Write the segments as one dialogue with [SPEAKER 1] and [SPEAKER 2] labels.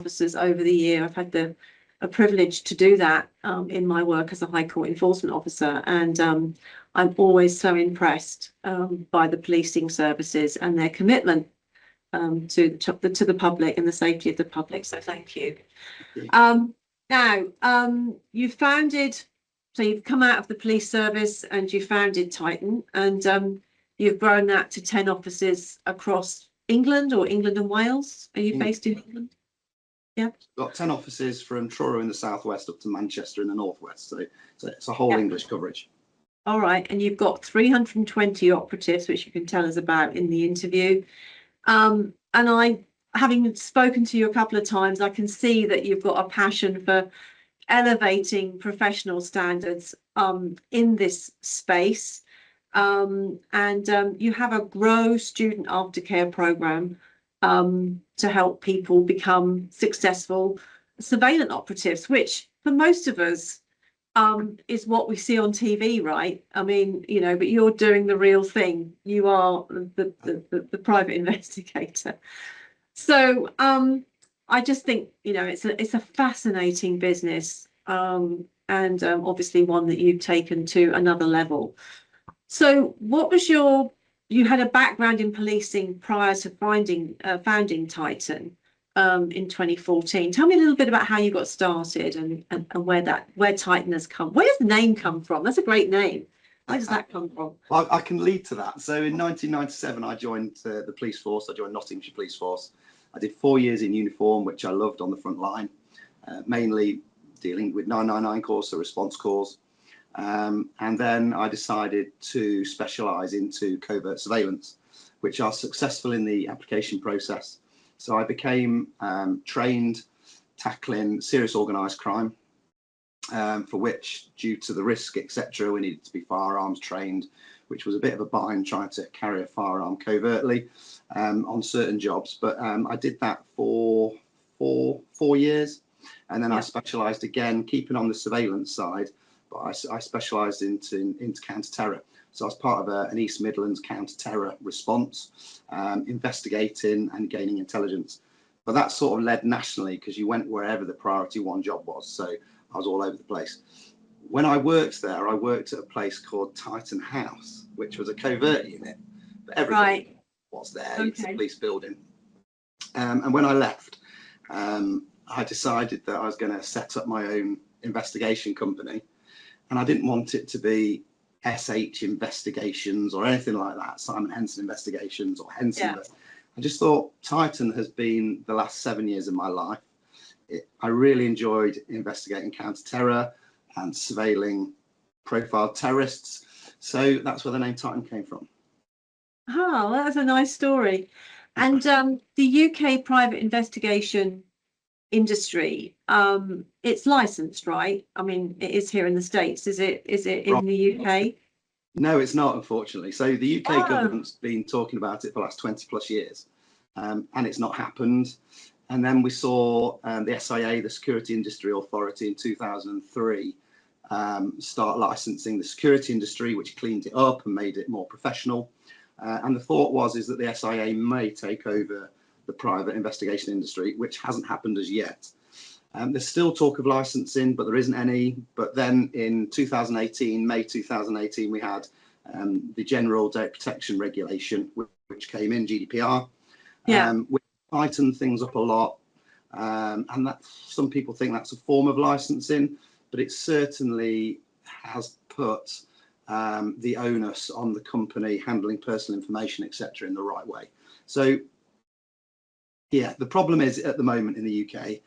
[SPEAKER 1] officers over the year. I've had a privilege to do that in my work as a High Court enforcement officer, and I'm always so impressed by the policing services and their commitment to the public and the safety of the public. So thank you. Now, you've come out of the police service and you founded Titan, and you've grown that to 10 offices across England, or England and Wales. Are you based in England? Yeah.
[SPEAKER 2] Got 10 offices from Truro in the southwest up to Manchester in the northwest. So it's a whole English coverage.
[SPEAKER 1] All right. And you've got 320 operatives, which you can tell us about in the interview. And having spoken to you a couple of times, I can see that you've got a passion for elevating professional standards in this space. You have a Grow student aftercare program to help people become successful surveillance operatives, which for most of us is what we see on TV, right? I mean, you know, but you're doing the real thing. You are the private investigator. So I just think, you know, it's a fascinating business, and obviously one that you've taken to another level. So what was you had a background in policing prior to founding Titan in 2014. Tell me a little bit about how you got started and where Titan has come. Where does the name come from? That's a great name. Where does that come from?
[SPEAKER 2] Well, I can lead to that. So in 1997, I joined the police force. I joined Nottinghamshire Police Force. I did 4 years in uniform, which I loved, on the front line, mainly dealing with 999 calls, so response calls. And then I decided to specialise into covert surveillance, which are successful in the application process. So I became trained tackling serious organised crime, for which, due to the risk, etc., we needed to be firearms trained, which was a bit of a bind trying to carry a firearm covertly on certain jobs. But I did that for four years, and then I specialised again, keeping on the surveillance side, but I specialised into counter-terror. So I was part of an East Midlands counter-terror response, investigating and gaining intelligence. But that sort of led nationally, because you went wherever the priority one job was. So I was all over the place. When I worked there, I worked at a place called Titan House, which was a covert unit, but everything was there. Okay. It's a police building. And when I left, I decided that I was going to set up my own investigation company. And I didn't want it to be SH Investigations or anything like that, Simon Henson Investigations or Henson. Yeah. I just thought Titan has been the last 7 years of my life. I really enjoyed investigating counter-terror and surveilling profiled terrorists. So that's where the name Titan came from.
[SPEAKER 1] Oh, that's a nice story. And the UK private investigation industry, it's licensed, right? I mean, it is here in the States. Is it in the UK?
[SPEAKER 2] No, it's not, unfortunately. So the UK government's been talking about it for the last 20 plus years, and it's not happened. And then we saw the SIA, the Security Industry Authority, in 2003 start licensing the security industry, which cleaned it up and made it more professional. And the thought is that the SIA may take over the private investigation industry, which hasn't happened as yet. There's still talk of licensing, but there isn't any. But then in 2018, May 2018, we had the General Data Protection Regulation, which came in, GDPR. Which tightened things up a lot. And that some people think that's a form of licensing, but it certainly has put the onus on the company handling personal information, etc., in the right way. So yeah, the problem is at the moment in the UK,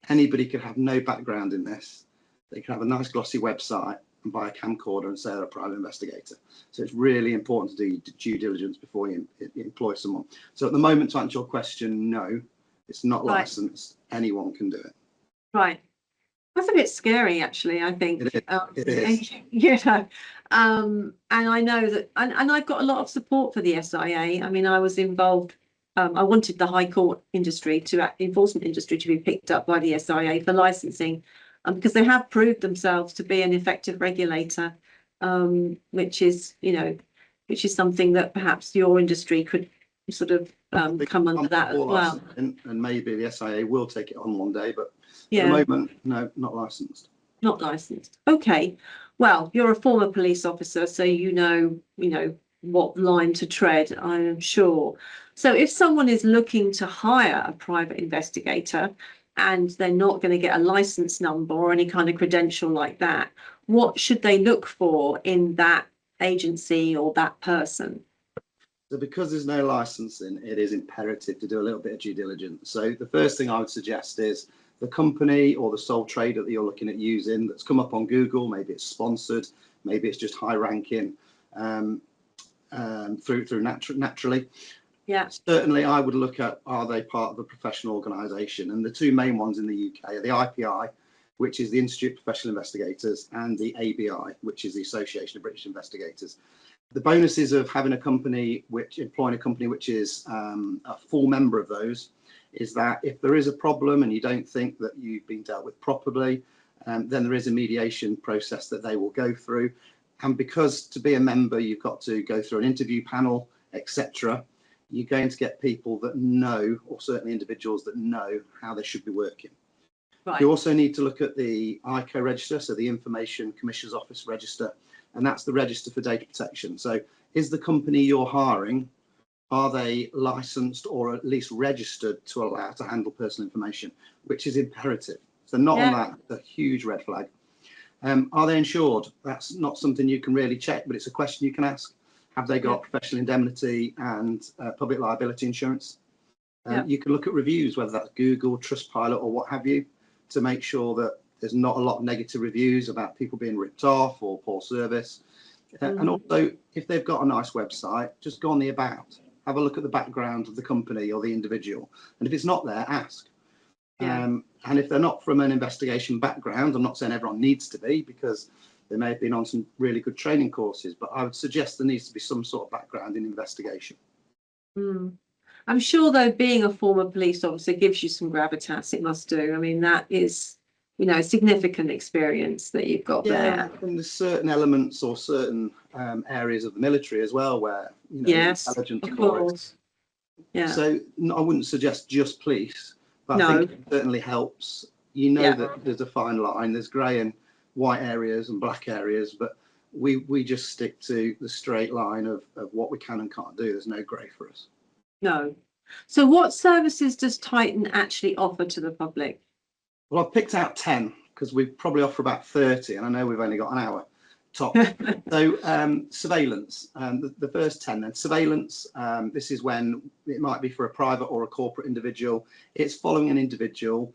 [SPEAKER 2] anybody could have no background in this. They can have a nice glossy website and buy a camcorder and say they're a private investigator. So it's really important to do due diligence before you employ someone. So at the moment, to answer your question, no, it's not licensed. Anyone can do it.
[SPEAKER 1] Right. That's a bit scary, actually, I think.
[SPEAKER 2] It is.
[SPEAKER 1] You know, and I know that, and I've got a lot of support for the SIA. I mean, I was involved. I wanted the High Court industry enforcement industry to be picked up by the SIA for licensing, because they have proved themselves to be an effective regulator, which is something that perhaps your industry could sort of come under that as well.
[SPEAKER 2] And maybe the SIA will take it on one day, but
[SPEAKER 1] Yeah.
[SPEAKER 2] at the moment, no, not licensed.
[SPEAKER 1] Not licensed. Okay. Well, you're a former police officer, so you know what line to tread, I am sure. So if someone is looking to hire a private investigator and they're not going to get a license number or any kind of credential like that, what should they look for in that agency or that person?
[SPEAKER 2] So because there's no licensing, it is imperative to do a little bit of due diligence. So the first thing I would suggest is the company or the sole trader that you're looking at using that's come up on Google, maybe it's sponsored, maybe it's just high ranking through naturally.
[SPEAKER 1] Yeah.
[SPEAKER 2] Certainly I would look at, are they part of a professional organisation? And the two main ones in the UK are the IPI, which is the Institute of Professional Investigators, and the ABI, which is the Association of British Investigators. The bonuses of having a company employing a company which is a full member of those is that if there is a problem and you don't think that you've been dealt with properly, then there is a mediation process that they will go through. And because to be a member, you've got to go through an interview panel, etc., you're going to get people that know, or certainly individuals that know how they should be working.
[SPEAKER 1] Right.
[SPEAKER 2] You also need to look at the ICO register, so the Information Commissioner's Office register, and that's the register for data protection. So is the company you're hiring, are they licensed or at least registered to allow to handle personal information, which is imperative. So not on that, a huge red flag. Are they insured? That's not something you can really check, but it's a question you can ask. Have they got professional indemnity and public liability insurance? You can look at reviews, whether that's Google, Trustpilot or what have you, to make sure that there's not a lot of negative reviews about people being ripped off or poor service. And also, if they've got a nice website, just go on the about. Have a look at the background of the company or the individual. And if it's not there, ask. And if they're not from an investigation background, I'm not saying everyone needs to be, because they may have been on some really good training courses, but I would suggest there needs to be some sort of background in investigation.
[SPEAKER 1] I'm sure, though, being a former police officer gives you some gravitas. It must do. I mean, that is, a significant experience that you've got there.
[SPEAKER 2] And there's certain elements or certain areas of the military as well where, intelligence,
[SPEAKER 1] of course. Yeah.
[SPEAKER 2] So I wouldn't suggest just police, but I think it certainly helps. That there's a fine line. There's grey and white areas and black areas, but we just stick to the straight line of what we can and can't do. There's no grey for us.
[SPEAKER 1] No. So what services does Titan actually offer to the public?
[SPEAKER 2] Well, I've picked out 10 because we probably offer about 30, and I know we've only got an hour top. So surveillance, the first 10 then. Surveillance, this is when it might be for a private or a corporate individual. It's following an individual.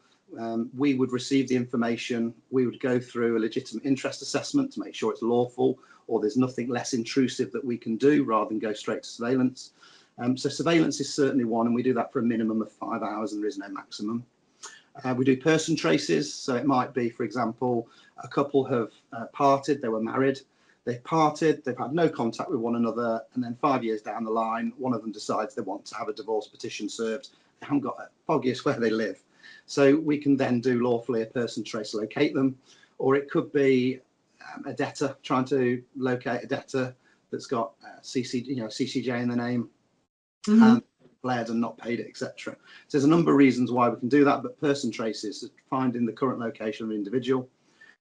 [SPEAKER 2] We would receive the information. We would go through a legitimate interest assessment to make sure it's lawful or there's nothing less intrusive that we can do rather than go straight to surveillance. So surveillance is certainly one, and we do that for a minimum of 5 hours, and there is no maximum. We do person traces, so it might be, for example, a couple have parted, they were married, they've parted, they've had no contact with one another, and then 5 years down the line, one of them decides they want to have a divorce petition served. They haven't got a foggiest where they live. So we can then do lawfully a person trace, locate them, or it could be a debtor, trying to locate a debtor that's got CCJ in the name, and fled and not paid it, etc. So there's a number of reasons why we can do that, but person traces, finding the current location of an individual.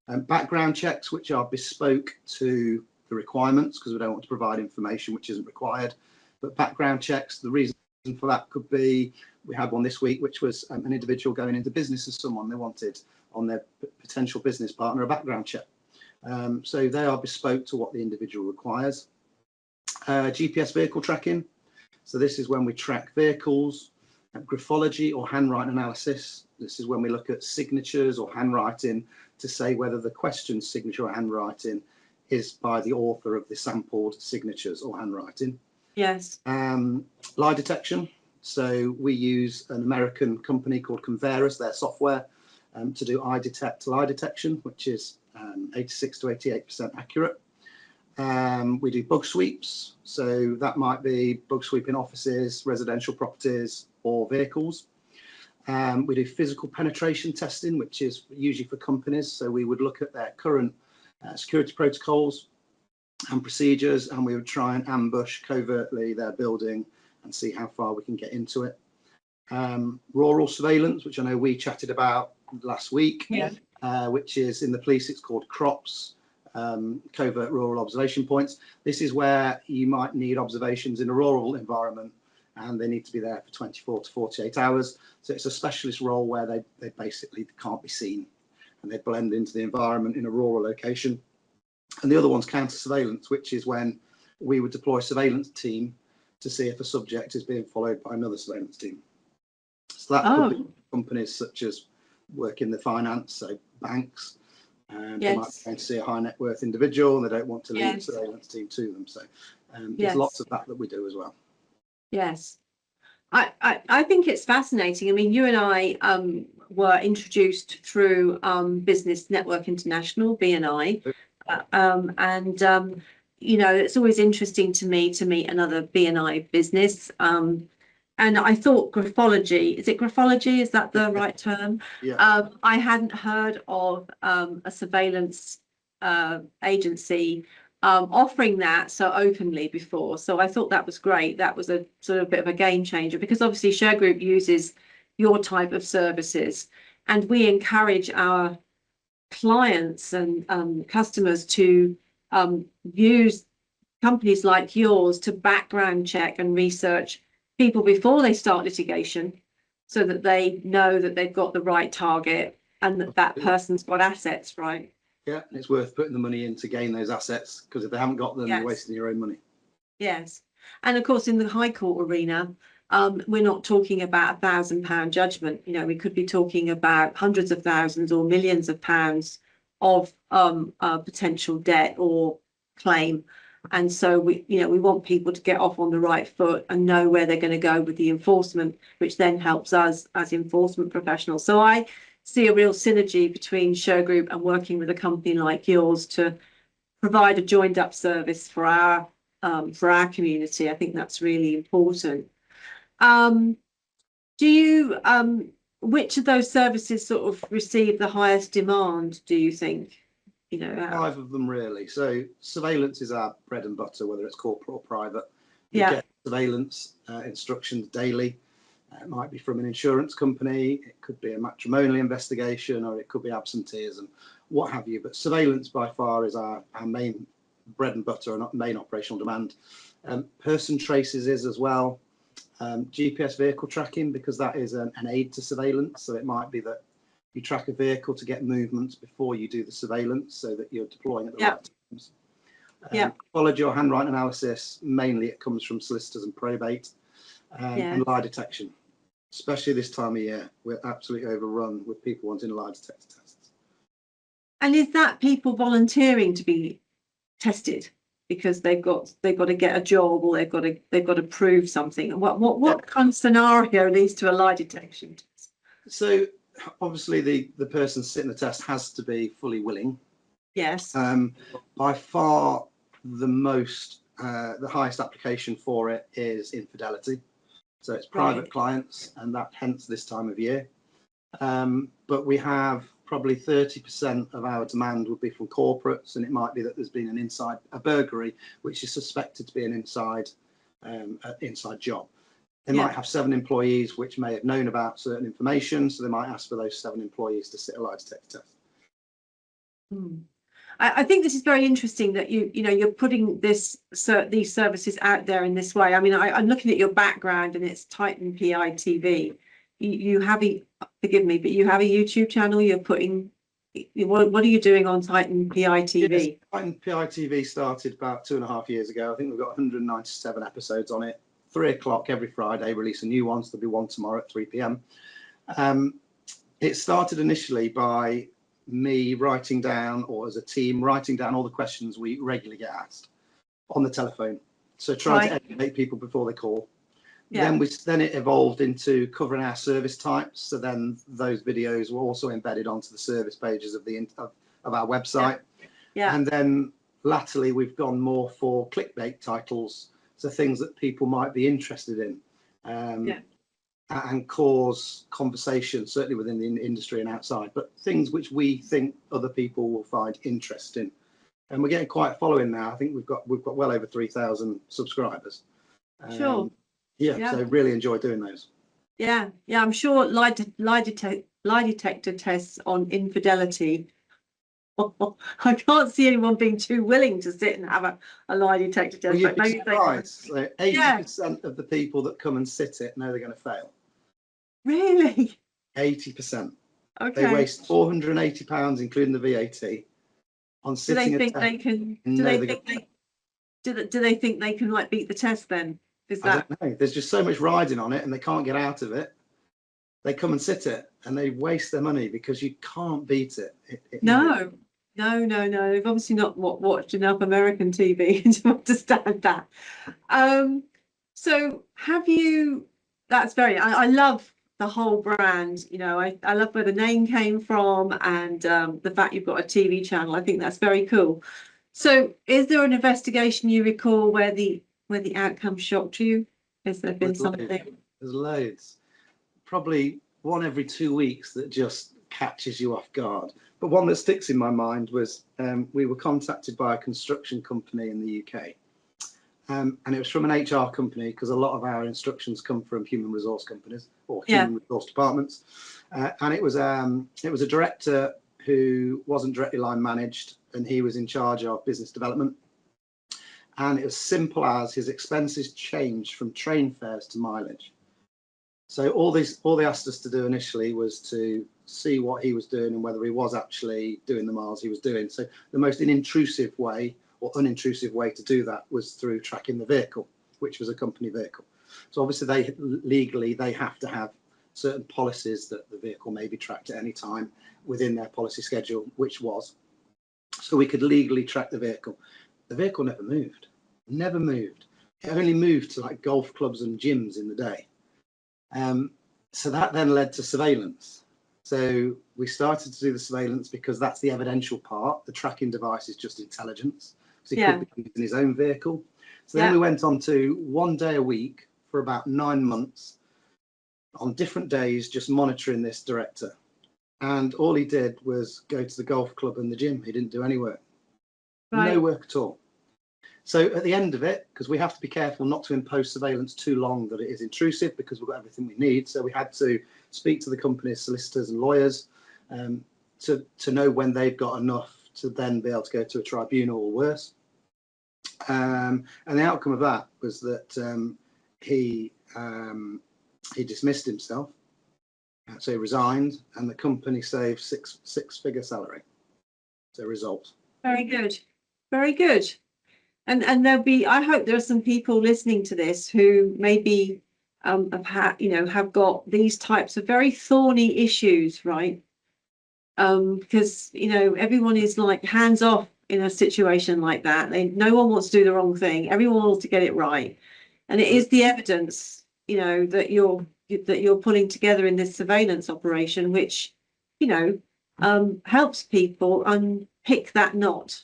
[SPEAKER 2] Background checks, which are bespoke to the requirements, because we don't want to provide information which isn't required. But background checks, the reason for that could be, we had one this week, which was an individual going into business as someone they wanted on their potential business partner a background check. So they are bespoke to what the individual requires. GPS vehicle tracking. So this is when we track vehicles. Graphology or handwriting analysis. This is when we look at signatures or handwriting to say whether the question's signature or handwriting is by the author of the sampled signatures or handwriting.
[SPEAKER 1] Yes.
[SPEAKER 2] Lie detection. So we use an American company called Converus, their software, to do lie detection, which is 86 to 88% accurate. We do bug sweeps, so that might be bug sweeping offices, residential properties or vehicles. We do physical penetration testing, which is usually for companies, so we would look at their current security protocols and procedures, and we would try and ambush covertly their building and see how far we can get into it. Rural surveillance, which I know we chatted about last week, which is in the police, it's called CROPS, covert rural observation points. This is where you might need observations in a rural environment and they need to be there for 24 to 48 hours. So it's a specialist role where they basically can't be seen and they blend into the environment in a rural location. And the other one's counter-surveillance, which is when we would deploy a surveillance team to see if a subject is being followed by another surveillance team. So that could be companies such as work in the finance, so banks. They might be going to see a high net worth individual and they don't want to leave a surveillance team to them. So there's lots of that we do as well.
[SPEAKER 1] Yes. I think it's fascinating. I mean, you and I were introduced through Business Network International, BNI. You know, it's always interesting to me to meet another BNI business. And I thought graphology, is it graphology? Is that the right term?
[SPEAKER 2] Yeah.
[SPEAKER 1] I hadn't heard of a surveillance agency offering that so openly before. So I thought that was great. That was a sort of bit of a game changer, because obviously Shergroup uses your type of services, and we encourage our clients and customers to use companies like yours to background check and research people before they start litigation, so that they know that they've got the right target and that that person's got assets, right?
[SPEAKER 2] Yeah, and it's worth putting the money in to gain those assets, because if they haven't got them, you're wasting your own money.
[SPEAKER 1] Yes. And of course, in the High Court arena, we're not talking about £1,000 judgment. You know, we could be talking about hundreds of thousands or millions of pounds of potential debt or claim. And so we want people to get off on the right foot and know where they're going to go with the enforcement, which then helps us as enforcement professionals. So I see a real synergy between Shergroup and working with a company like yours to provide a joined up service for our community. I think that's really important. Which of those services sort of receive the highest demand, do you think? You know,
[SPEAKER 2] 5 of them really. So surveillance is our bread and butter, whether it's corporate or private. You get surveillance instructions daily. It might be from an insurance company, it could be a matrimonial investigation, or it could be absenteeism, what have you. But surveillance by far is our main bread and butter and main operational demand. Person traces is as well. GPS vehicle tracking, because that is an aid to surveillance. So it might be that you track a vehicle to get movements before you do the surveillance, so that you're deploying at the right times. Pathology or handwriting analysis, mainly it comes from solicitors and probate, and lie detection. Especially this time of year, we're absolutely overrun with people wanting lie detector tests.
[SPEAKER 1] And is that people volunteering to be tested because they've got to get a job, or they've got to prove something? What kind of scenario leads to a lie detection test?
[SPEAKER 2] So obviously the person sitting the test has to be fully willing.
[SPEAKER 1] Yes.
[SPEAKER 2] By far the highest application for it is infidelity. So it's private clients, and that hence this time of year. But we have probably 30% of our demand would be from corporates, and it might be that there's been a burglary, which is suspected to be an inside job. They might have 7 employees which may have known about certain information, so they might ask for those 7 employees to sit a lie detector test.
[SPEAKER 1] I think this is very interesting that you're putting these services out there in this way. I mean, I'm looking at your background, and it's Titan PITV. You have forgive me, but you have a YouTube channel. You're putting what are you doing on Titan PITV?
[SPEAKER 2] Yes, Titan PITV started about 2.5 years ago. I think we've got 197 episodes on it. 3 o'clock every Friday, release a new one. So there'll be one tomorrow at 3 p.m. It started initially by me writing down, or as a team writing down, all the questions we regularly get asked on the telephone. So trying to educate people before they call. Then it evolved into covering our service types. So then those videos were also embedded onto the service pages of our website. And then latterly we've gone more for clickbait titles, so things that people might be interested in. And cause conversation, certainly within the industry and outside, but things which we think other people will find interesting. And we're getting quite a following now. I think we've got well over 3,000 subscribers.
[SPEAKER 1] Sure.
[SPEAKER 2] Yeah, so really enjoy doing those.
[SPEAKER 1] Yeah, I'm sure lie detector tests on infidelity. I can't see anyone being too willing to sit and have a lie detector test.
[SPEAKER 2] Well, you'd
[SPEAKER 1] but
[SPEAKER 2] be
[SPEAKER 1] maybe
[SPEAKER 2] surprised. So
[SPEAKER 1] Yeah.
[SPEAKER 2] 80% of the people that come and sit it know they're going to fail.
[SPEAKER 1] Really?
[SPEAKER 2] 80%.
[SPEAKER 1] Okay.
[SPEAKER 2] They waste £480, including the VAT, on
[SPEAKER 1] Do they
[SPEAKER 2] sitting a
[SPEAKER 1] think
[SPEAKER 2] test.
[SPEAKER 1] they can? Do they think they can like beat the test then? Is
[SPEAKER 2] I
[SPEAKER 1] that?
[SPEAKER 2] don't know. There's just so much riding on it, and they can't get out of it. They come and sit it, and they waste their money because you can't beat it.
[SPEAKER 1] No. They've obviously not watched enough American TV to understand that. So have you? That's I love the whole brand. You know, I love where the name came from, and the fact you've got a TV channel. I think that's very cool. So, is there an investigation you recall where the outcome shocked you? Has there been something?
[SPEAKER 2] There's loads. Probably one every 2 weeks that just catches you off guard. But one that sticks in my mind was we were contacted by a construction company in the UK. And it was from an HR company, because a lot of our instructions come from human resource companies or human resource departments. And it was a director who wasn't directly line managed, and he was in charge of business development. And it was simple as his expenses changed from train fares to mileage. So all they asked us to do initially was to see what he was doing and whether he was actually doing the miles he was doing. So the most unintrusive way to do that was through tracking the vehicle, which was a company vehicle. So obviously they have to have certain policies that the vehicle may be tracked at any time within their policy schedule, which was. So we could legally track the vehicle. The vehicle never moved. It only moved to like golf clubs and gyms in the day. So that then led to surveillance. So we started to do the surveillance because that's the evidential part. The tracking device is just intelligence. So he could be using his own vehicle. So then we went on to 1 day a week for about 9 months on different days, just monitoring this director. And all he did was go to the golf club and the gym. He didn't do any work. Right. No work at all. So at the end of it, because we have to be careful not to impose surveillance too long that it is intrusive, because we've got everything we need. So we had to speak to the company's solicitors and lawyers to know when they've got enough to then be able to go to a tribunal or worse. And the outcome of that was that he dismissed himself. So he resigned, and the company saved six-figure salary. So result.
[SPEAKER 1] Very good. Very good. And I hope there are some people listening to this who maybe have got these types of very thorny issues, right? Because everyone is like hands off in a situation like that. No one wants to do the wrong thing. Everyone wants to get it right, and it is the evidence, that you're pulling together in this surveillance operation, which helps people unpick that knot.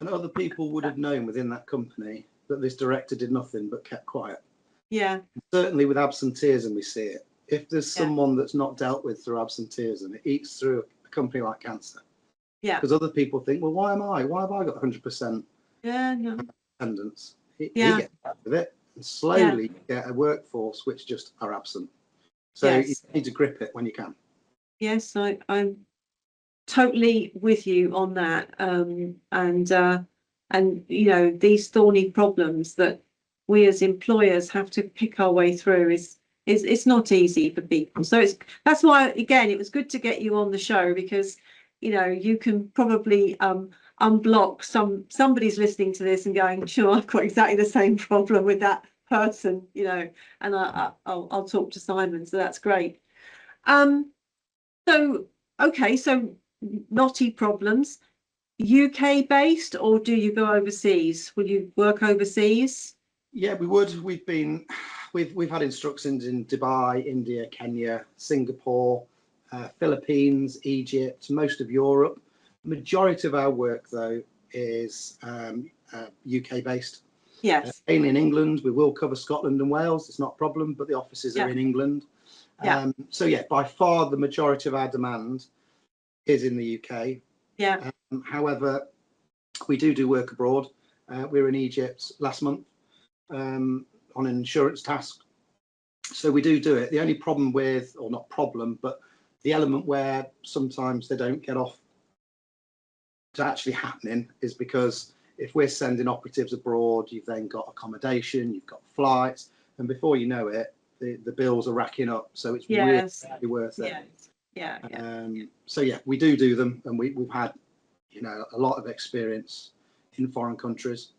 [SPEAKER 2] And other people would have known within that company that this director did nothing but kept quiet.
[SPEAKER 1] Yeah.
[SPEAKER 2] Certainly with absenteeism, we see it. If there's someone that's not dealt with through absenteeism, it eats through a company like cancer. Yeah. Because other people think, well, why have I got 100% attendance? He gets out of it, and slowly get a workforce which just are absent. So you need to grip it when you can.
[SPEAKER 1] Yes, I'm totally with you on that. And these thorny problems that we as employers have to pick our way through is it's not easy for people. So that's why, again, it was good to get you on the show, because you can probably unblock somebody's listening to this and going, sure, I've got exactly the same problem with that person, and I'll talk to Simon. So that's great. So knotty problems, UK based, or do you go overseas? Will you work overseas?
[SPEAKER 2] Yeah, we would. We've had instructions in Dubai, India, Kenya, Singapore, Philippines, Egypt, most of Europe. Majority of our work, though, is UK based.
[SPEAKER 1] Yes.
[SPEAKER 2] Mainly in England. We will cover Scotland and Wales. It's not a problem, but the offices are in England. So by far the majority of our demand is in the UK. Yeah. However, we do work abroad. We were in Egypt last month on an insurance task. So we do it. The only problem with, or not problem, but the element where sometimes they don't get off to actually happening is because if we're sending operatives abroad, you've then got accommodation, you've got flights, and before you know it, the bills are racking up. So it's
[SPEAKER 1] Yes.
[SPEAKER 2] really worth it.
[SPEAKER 1] Yeah.
[SPEAKER 2] So yeah, we do them, and we've had, you know, a lot of experience in foreign countries.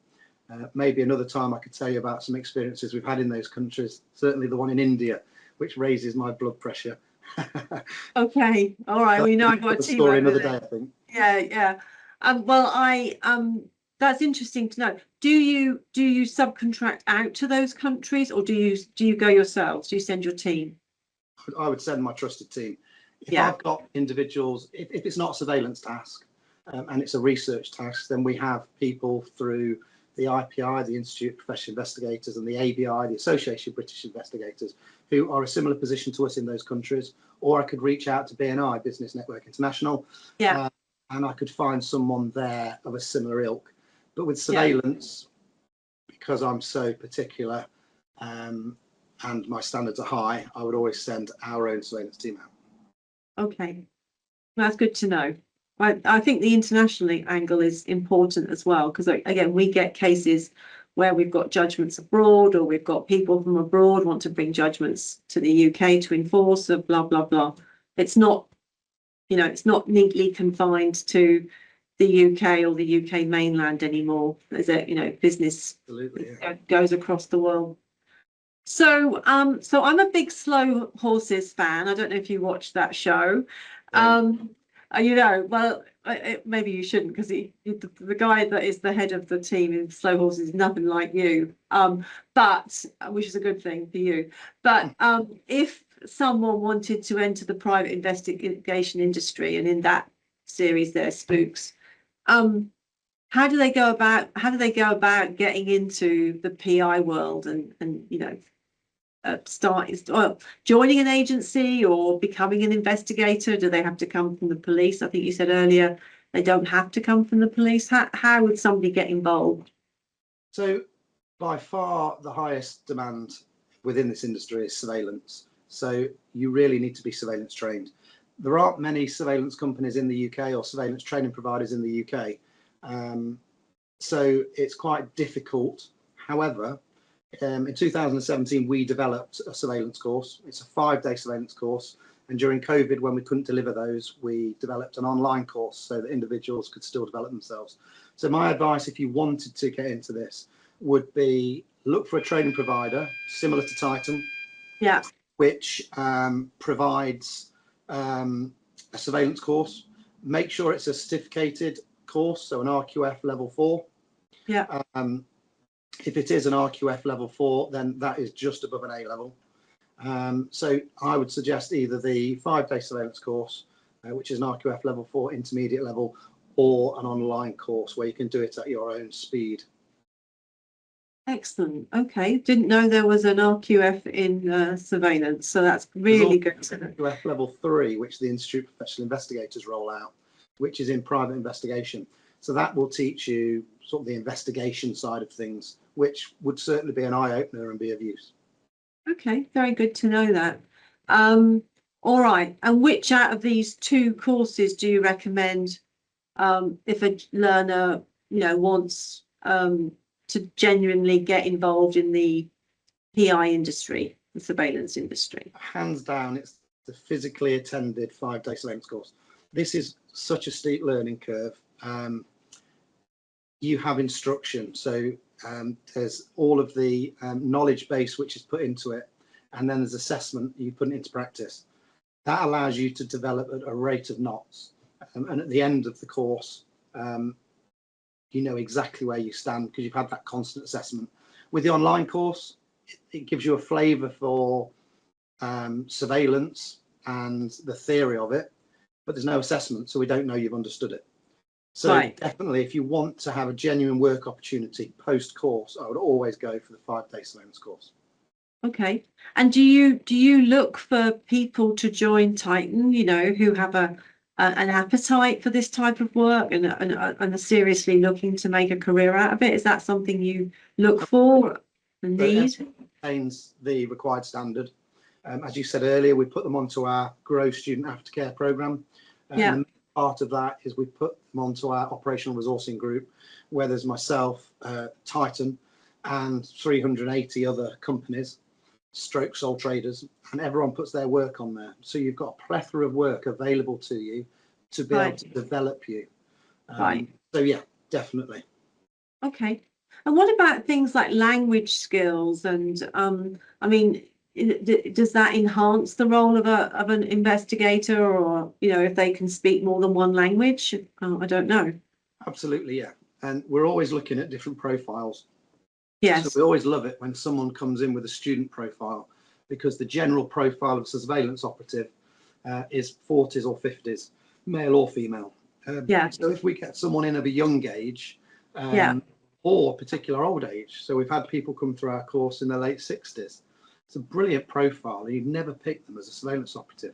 [SPEAKER 2] Maybe another time I could tell you about some experiences we've had in those countries. Certainly the one in India, which raises my blood pressure.
[SPEAKER 1] Okay. All right. We know I've got a team
[SPEAKER 2] story
[SPEAKER 1] over
[SPEAKER 2] another
[SPEAKER 1] there.
[SPEAKER 2] day, I think.
[SPEAKER 1] Yeah. Well, that's interesting to know. Do you subcontract out to those countries, or do you go yourselves? Do you send your team?
[SPEAKER 2] I would send my trusted team. If
[SPEAKER 1] Yeah.
[SPEAKER 2] I've got individuals, if it's not a surveillance task and it's a research task, then we have people through the IPI, the Institute of Professional Investigators, and the ABI, the Association of British Investigators, who are a similar position to us in those countries. Or I could reach out to BNI, Business Network International, and I could find someone there of a similar ilk. But with surveillance, because I'm so particular and my standards are high, I would always send our own surveillance team out.
[SPEAKER 1] Okay, that's good to know. I think the international angle is important as well, because again, we get cases where we've got judgments abroad, or we've got people from abroad want to bring judgments to the UK to enforce, of blah blah blah. It's not, you know, it's not neatly confined to the UK or the UK mainland anymore. There's a, you know, business goes across the world. So I'm a big Slow Horses fan. I don't know if you watched that show. You know, well, maybe you shouldn't, because the guy that is the head of the team in Slow Horses is nothing like you. But which is a good thing for you. But if someone wanted to enter the private investigation industry, and in that series they're spooks, how do they go about getting into the PI world and you know, joining an agency or becoming an investigator? Do they have to come from the police? I think you said earlier they don't have to come from the police. How would somebody get involved?
[SPEAKER 2] So by far the highest demand within this industry is surveillance. So you really need to be surveillance trained. There aren't many surveillance companies in the UK or surveillance training providers in the UK. So it's quite difficult. However, in 2017, we developed a surveillance course. It's a 5-day surveillance course. And during COVID, when we couldn't deliver those, we developed an online course so that individuals could still develop themselves. So my advice, if you wanted to get into this, would be look for a training provider similar to Titan, which provides a surveillance course. Make sure it's a certificated course, so an RQF level 4. If it is an RQF level 4, then that is just above an A level. So I would suggest either the 5-day surveillance course, which is an RQF level 4 intermediate level, or an online course where you can do it at your own speed.
[SPEAKER 1] Excellent. Okay, didn't know there was an RQF in surveillance, so that's really good to know.
[SPEAKER 2] RQF level 3, which the Institute of Professional Investigators roll out, which is in private investigation. So that will teach you sort of the investigation side of things, which would certainly be an eye-opener and be of use. Okay,
[SPEAKER 1] very good to know that. All right, and which out of these 2 courses do you recommend if a learner, you know, wants to genuinely get involved in the PI industry, the surveillance industry?
[SPEAKER 2] Hands down, it's the physically attended 5-day surveillance course. This is such a steep learning curve. You have instruction, so there's all of the knowledge base which is put into it, and then there's assessment, you put it into practice. That allows you to develop at a rate of knots, and at the end of the course you know exactly where you stand because you've had that constant assessment. With the online course, it gives you a flavour for surveillance and the theory of it, but there's no assessment, so we don't know you've understood it. So definitely, if you want to have a genuine work opportunity post-course, I would always go for the 5-day surveillance course. Okay.
[SPEAKER 1] And do you look for people to join Titan, you know, who have an appetite for this type of work and are seriously looking to make a career out of it? Is that something you look for? The need.
[SPEAKER 2] Contains the required standard. As you said earlier, we put them onto our Grow Student Aftercare programme.
[SPEAKER 1] Yeah.
[SPEAKER 2] And the part of that is we put them onto our operational resourcing group, where there's myself, Titan, and 380 other companies, stroke sole traders, and everyone puts their work on there. So you've got a plethora of work available to you to be able to develop you.
[SPEAKER 1] Right.
[SPEAKER 2] So yeah, definitely.
[SPEAKER 1] Okay. And what about things like language skills? And I mean, does that enhance the role of an investigator, or if they can speak more than one language? I don't know.
[SPEAKER 2] Absolutely, yeah. And we're always looking at different profiles.
[SPEAKER 1] Yes.
[SPEAKER 2] So we always love it when someone comes in with a student profile, because the general profile of a surveillance operative is 40s or 50s, male or female.
[SPEAKER 1] Yeah.
[SPEAKER 2] So if we get someone in of a young age,
[SPEAKER 1] Yeah.
[SPEAKER 2] or particular old age, so we've had people come through our course in their late 60s. It's a brilliant profile, and you'd never pick them as a surveillance operative.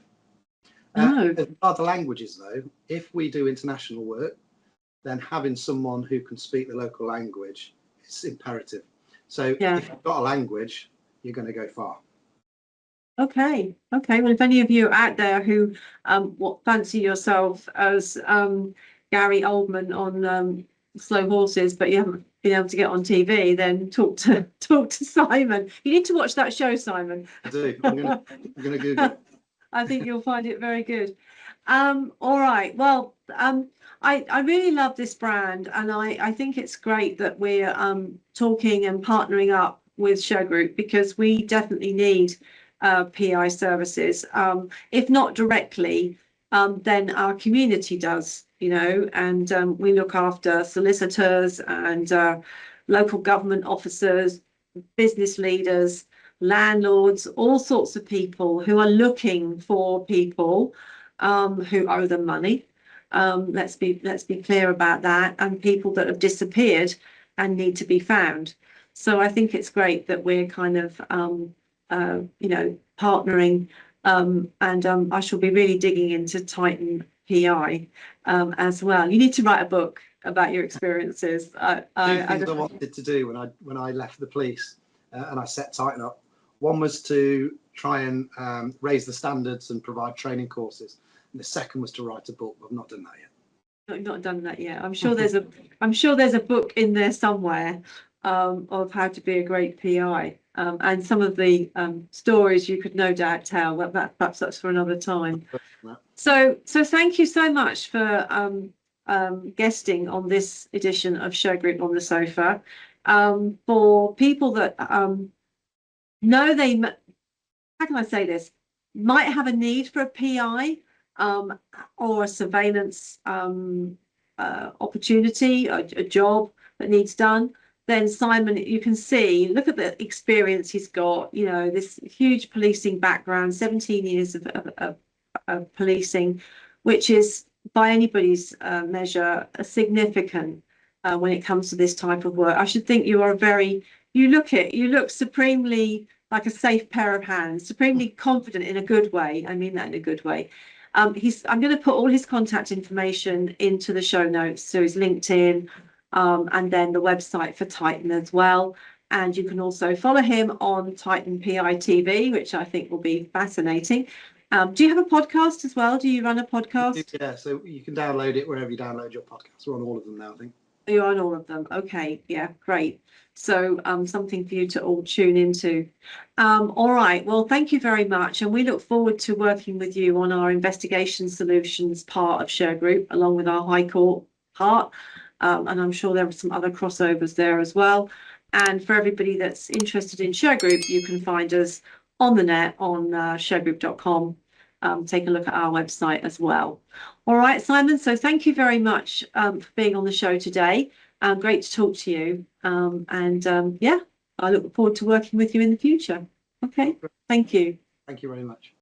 [SPEAKER 1] No.
[SPEAKER 2] As other languages, though, if we do international work, then having someone who can speak the local language is imperative. So
[SPEAKER 1] Yeah.
[SPEAKER 2] if you've got a language, you're going to go far.
[SPEAKER 1] Okay. Okay. Well, if any of you are out there who fancy yourself as Gary Oldman on Slow Horses, but you haven't been able to get on TV, then talk to Simon. You need to watch that show, Simon.
[SPEAKER 2] I do. I'm gonna Google it.
[SPEAKER 1] I think you'll find it very good. All right. Well, I really love this brand, and I think it's great that we're talking and partnering up with Shergroup, because we definitely need PI services. If not directly, then our community does, and we look after solicitors and local government officers, business leaders, landlords, all sorts of people who are looking for people who owe them money. Let's be clear about that, and people that have disappeared and need to be found. So I think it's great that we're kind of partnering, and I shall be really digging into Titan PI as well. You need to write a book about your experiences.
[SPEAKER 2] Two things I wanted to do when I left the police and I set Titan up. One was to try and raise the standards and provide training courses, and the second was to write a book. I've not done that yet.
[SPEAKER 1] Not done that yet. I'm sure there's a book in there somewhere of how to be a great PI, and some of the stories you could no doubt tell. But perhaps that's for another time. So thank you so much for guesting on this edition of Shergroup on the Sofa. For people that know how can I say this, might have a need for a PI or a surveillance opportunity, a job that needs done, then Simon, you can see, look at the experience he's got, this huge policing background, 17 years of policing, which is by anybody's measure a significant when it comes to this type of work. I should think you look supremely like a safe pair of hands, supremely confident in a good way. I mean that in a good way. I'm going to put all his contact information into the show notes, so his LinkedIn, and then the website for Titan as well. And you can also follow him on Titan PI TV, which I think will be fascinating. Do you have a podcast as well? Do you run a podcast?
[SPEAKER 2] Yeah, so you can download it wherever you download your podcasts. We're on all of them now, I think.
[SPEAKER 1] You're on all of them. Okay, yeah, great. So something for you to all tune into. All right, well, thank you very much. And we look forward to working with you on our investigation solutions part of Shergroup, along with our High Court part. And I'm sure there are some other crossovers there as well. And for everybody that's interested in Shergroup, you can find us on the net on shergroup.com. Take a look at our website as well. All right, Simon, so thank you very much for being on the show today. Great to talk to you. Yeah, I look forward to working with you in the future. Okay, thank you.
[SPEAKER 2] Thank you very much.